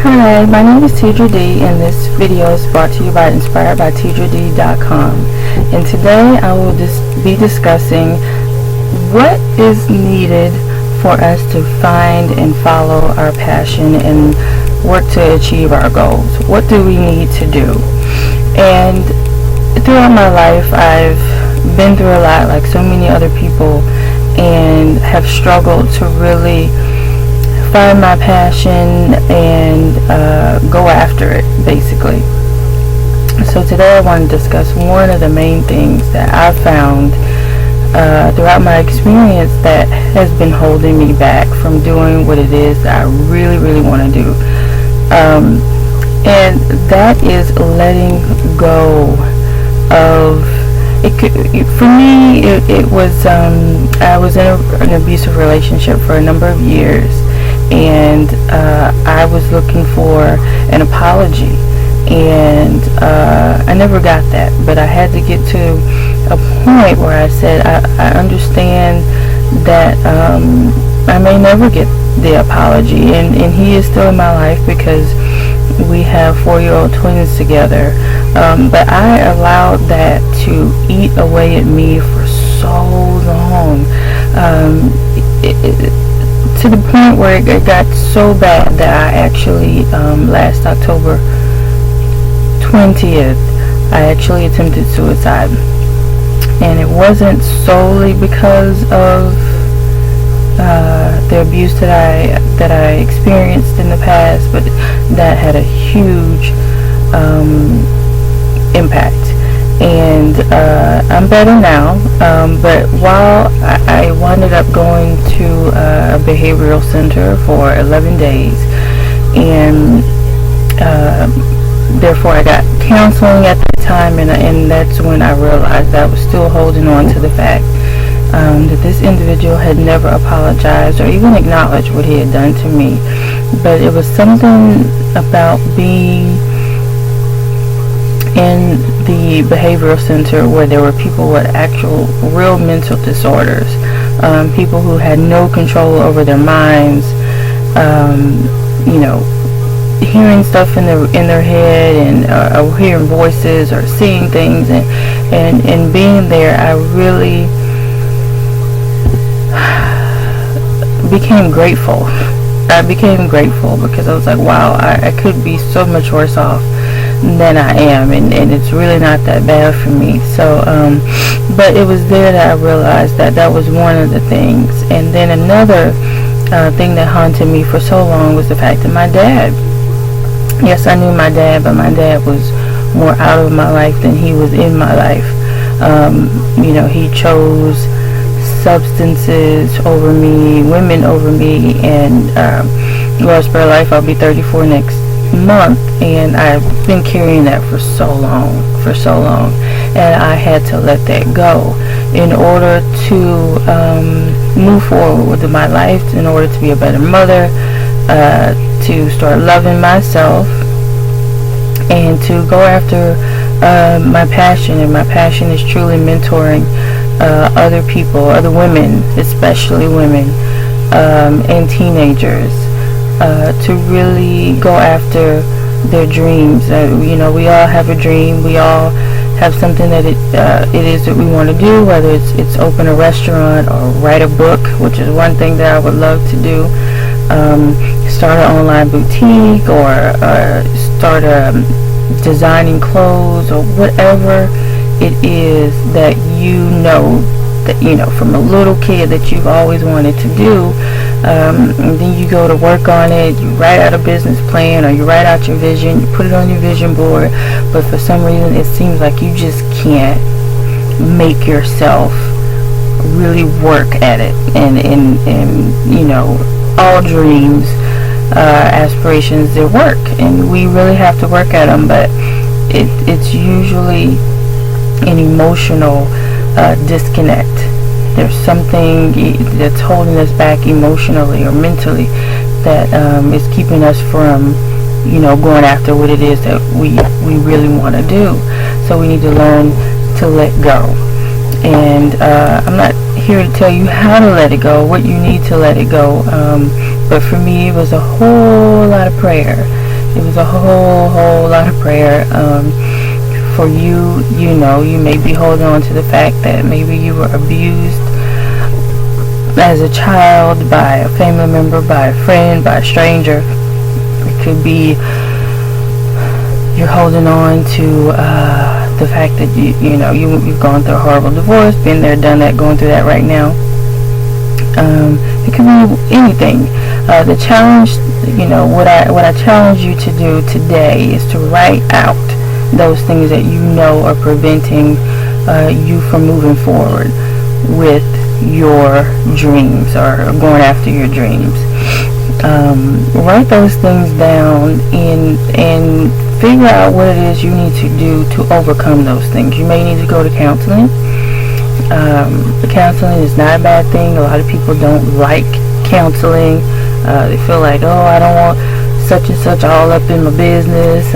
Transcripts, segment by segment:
Hi, my name is Tidra D, and this video is brought to you by InspiredByTidraD.com. And today I will be discussing what is needed for us to find and follow our passion and work to achieve our goals. What do we need to do? And throughout my life, I've been through a lot, like so many other people, and have struggled to really find my passion and go after it, basically. So today I want to discuss one of the main things that I've found throughout my experience that has been holding me back from doing what it is that I really, really want to do. And that is letting go of for me, it was I was in an abusive relationship for a number of years, and I was looking for an apology, and I never got that. But I had to get to a point where I said, I understand that I may never get the apology, and he is still in my life because we have 4-year-old twins together. But I allowed that to eat away at me for so long, to the point where it got so bad that I actually, last October 20th, I actually attempted suicide. And it wasn't solely because of the abuse that I experienced in the past, but that had a huge impact. And I'm better now, but while I wound up going to a behavioral center for 11 days, and therefore I got counseling at the time, and that's when I realized that I was still holding on to the fact that this individual had never apologized or even acknowledged what he had done to me. But it was something about being in the behavioral center where there were people with actual real mental disorders, people who had no control over their minds, hearing stuff in their head, and hearing voices or seeing things, and being there, I really became grateful. I became grateful because I was like, wow, I could be so much worse off than I am, and it's really not that bad for me. So but it was there that I realized that was one of the things. And then another thing that haunted me for so long was the fact that my dad, yes, I knew my dad, but my dad was more out of my life than he was in my life. He chose substances over me, women over me, and Lord spare life, I'll be 34 next month, and I've been carrying that for so long, and I had to let that go in order to move forward with my life, in order to be a better mother, to start loving myself, and to go after my passion. And my passion is truly mentoring other people, other women, especially women, and teenagers, to really go after their dreams. We all have a dream. We all have something that it is that we want to do, whether it's open a restaurant or write a book, which is one thing that I would love to do, start an online boutique, or start designing clothes, or whatever it is that from a little kid that you've always wanted to do. And then you go to work on it, you write out a business plan, or you write out your vision, you put it on your vision board, but for some reason it seems like you just can't make yourself really work at it. And all dreams, aspirations, they work, and we really have to work at them, but it's usually an emotional disconnect. There's something that's holding us back emotionally or mentally that is keeping us from going after what it is that we really want to do. So we need to learn to let go. And I'm not here to tell you how to let it go, what you need to let it go. But for me, it was a whole lot of prayer. It was a whole lot of prayer. For you, you may be holding on to the fact that maybe you were abused as a child by a family member, by a friend, by a stranger. It could be you're holding on to the fact that you've gone through a horrible divorce, been there, done that, going through that right now. It could be anything. The challenge, what I challenge you to do today is to write out those things that are preventing you from moving forward with your dreams or going after your dreams. Write those things down and figure out what it is you need to do to overcome those things. You may need to go to counseling. Counseling is not a bad thing. A lot of people don't like counseling. They feel like, I don't want such and such all up in my business.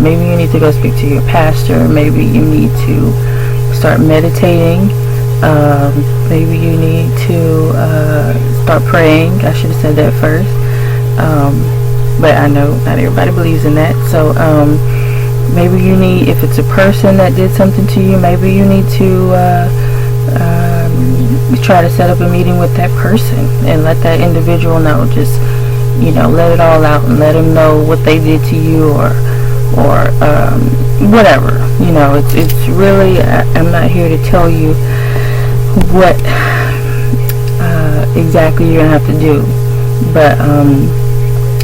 Maybe you need to go speak to your pastor. Maybe you need to start meditating. Maybe you need to start praying. I should have said that first. But I know not everybody believes in that. So maybe you need, if it's a person that did something to you, maybe you need to try to set up a meeting with that person and let that individual know. Just let it all out and let them know what they did to you or whatever. It's really, I'm not here to tell you what exactly you're gonna have to do, but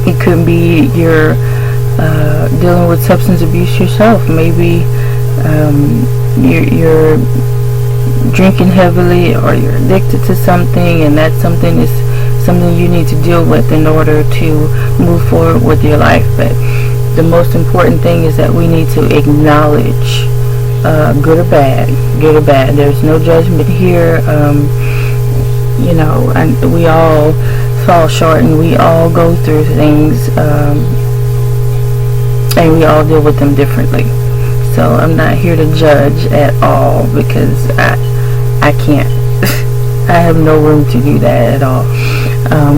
it could be you're dealing with substance abuse yourself. Maybe you're drinking heavily, or you're addicted to something, and that's something you need to deal with in order to move forward with your life. But the most important thing is that we need to acknowledge good or bad. There's no judgment here. And we all fall short, and we all go through things, and we all deal with them differently. So I'm not here to judge at all, because I can't. I have no room to do that at all.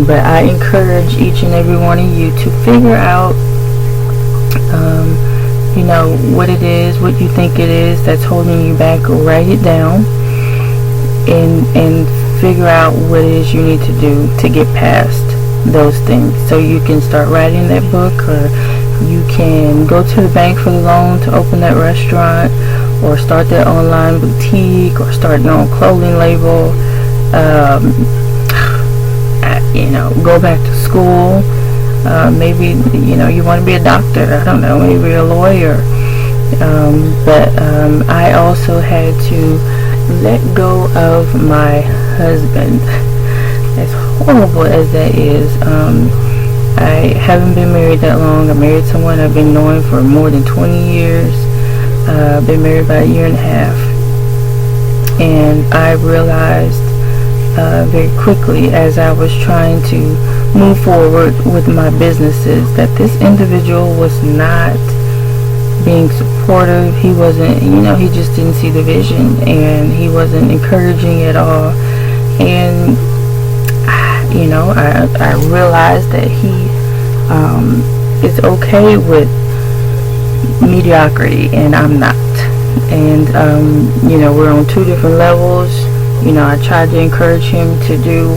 But I encourage each and every one of you to figure out what it is, what you think it is that's holding you back. Write it down and figure out what it is you need to do to get past those things, so you can start writing that book, or you can go to the bank for the loan to open that restaurant, or start that online boutique, or start your own clothing label. Go back to school. Maybe you want to be a doctor. I don't know, maybe a lawyer. But I also had to let go of my husband. As horrible as that is, I haven't been married that long. I married someone I've been knowing for more than 20 years. Been married about a year and a half. And I realized very quickly, as I was trying to move forward with my businesses, that this individual was not being supportive. He wasn't, he just didn't see the vision, and he wasn't encouraging at all. And I realized that he is okay with mediocrity, and I'm not. And we're on two different levels. I tried to encourage him to do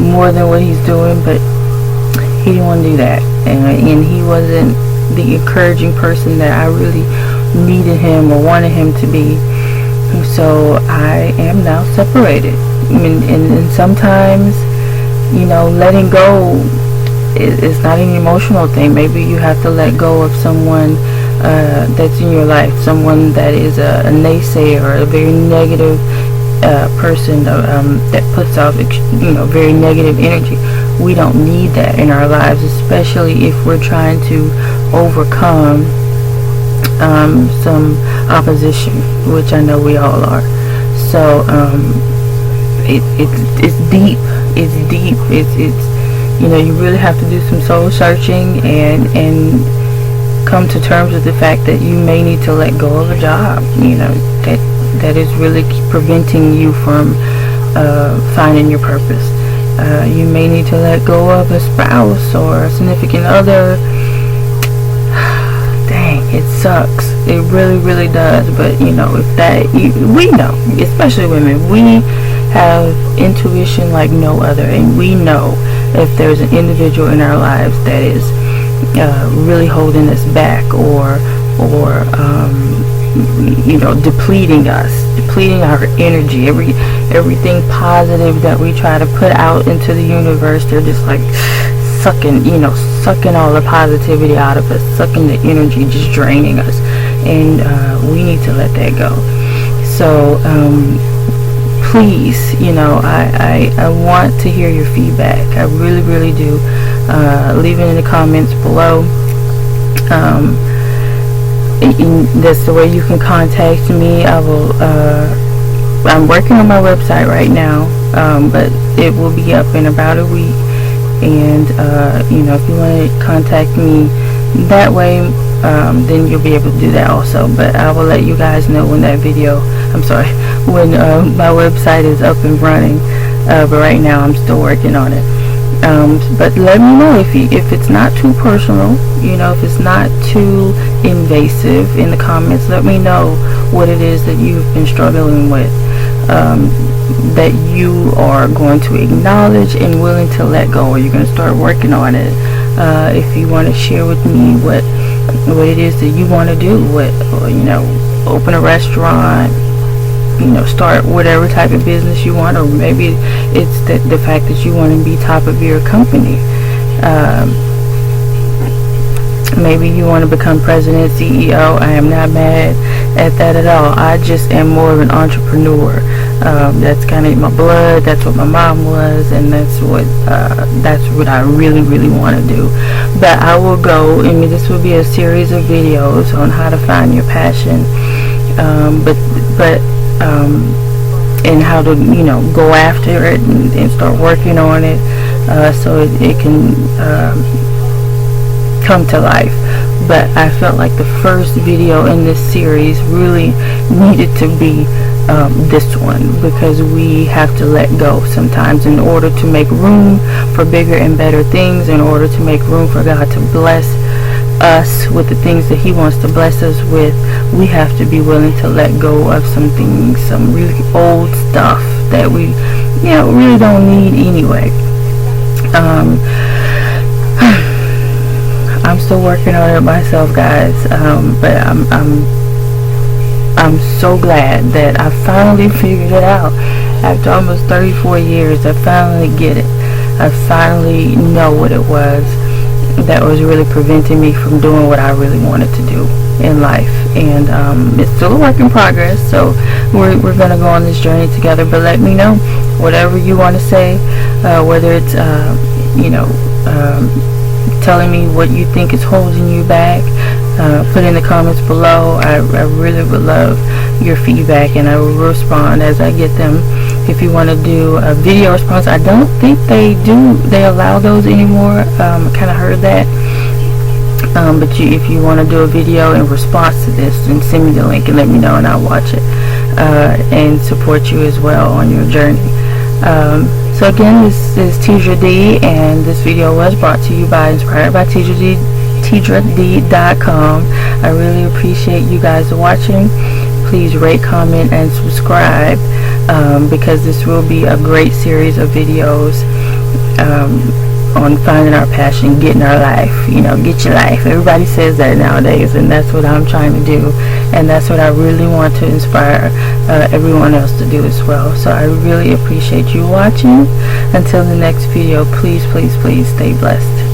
more than what he's doing, but he didn't want to do that, and he wasn't the encouraging person that I really needed him or wanted him to be. So I am now separated. And sometimes, letting go is not an emotional thing. Maybe you have to let go of someone that's in your life, someone that is a naysayer or a very negative person that puts out very negative energy. We don't need that in our lives, especially if we're trying to overcome some opposition, which I know we all are. So it's deep. You really have to do some soul searching and come to terms with the fact that you may need to let go of a job that is really preventing you from finding your purpose. You may need to let go of a spouse or a significant other. Dang, it sucks. It really, really does. But you know, if that, we know, especially women, we have intuition like no other, and we know if there's an individual in our lives that is really holding us back, or you know, depleting our energy, everything positive that we try to put out into the universe. They're just like sucking all the positivity out of us, sucking the energy, just draining us, and we need to let that go. So please, you know, I want to hear your feedback. I really, really do. Leave it in the comments below. That's the way you can contact me. I will. I'm working on my website right now, but it will be up in about a week. And you know, if you want to contact me that way, then you'll be able to do that also. But I will let you guys know when that video, when my website is up and running. But right now I'm still working on it. But let me know if it's not too personal, you know, if it's not too invasive in the comments. Let me know what it is that you've been struggling with, that you are going to acknowledge and willing to let go, or you're going to start working on it. If you want to share with me what it is that you want to do, you know, open a restaurant, you know, start whatever type of business you want, or maybe it's the fact that you want to be top of your company. Maybe you want to become president, CEO. I am not mad at that at all. I just am more of an entrepreneur. That's kind of my blood. That's what my mom was, and that's what I really, really want to do. But I will go. I mean, this will be a series of videos on how to find your passion. And how to, you know, go after it and start working on it, so it can come to life. But I felt like the first video in this series really needed to be this one, because we have to let go sometimes in order to make room for bigger and better things, in order to make room for God to bless us with the things that He wants to bless us with. We have to be willing to let go of some things, some really old stuff that we, you know, really don't need anyway. I'm still working on it myself, guys, but I'm so glad that I finally figured it out. After almost 34 years, I finally get it. I finally know what it was that was really preventing me from doing what I really wanted to do in life. And it's still a work in progress, so we're gonna go on this journey together. But let me know whatever you want to say, whether it's you know, telling me what you think is holding you back. Put in the comments below. I really would love your feedback, and I will respond as I get them. If you want to do a video response, I don't think they allow those anymore. I kind of heard that. But if you want to do a video in response to this, then send me the link and let me know, and I'll watch it and support you as well on your journey. So again, this is Tidra D, and this video was brought to you by Inspired by Tidra D, TidraD.com. I really appreciate you guys watching. Please rate, comment, and subscribe, because this will be a great series of videos on finding our passion, getting our life. You know, get your life. Everybody says that nowadays, and that's what I'm trying to do, and that's what I really want to inspire everyone else to do as well. So I really appreciate you watching. Until the next video, please, please, please stay blessed.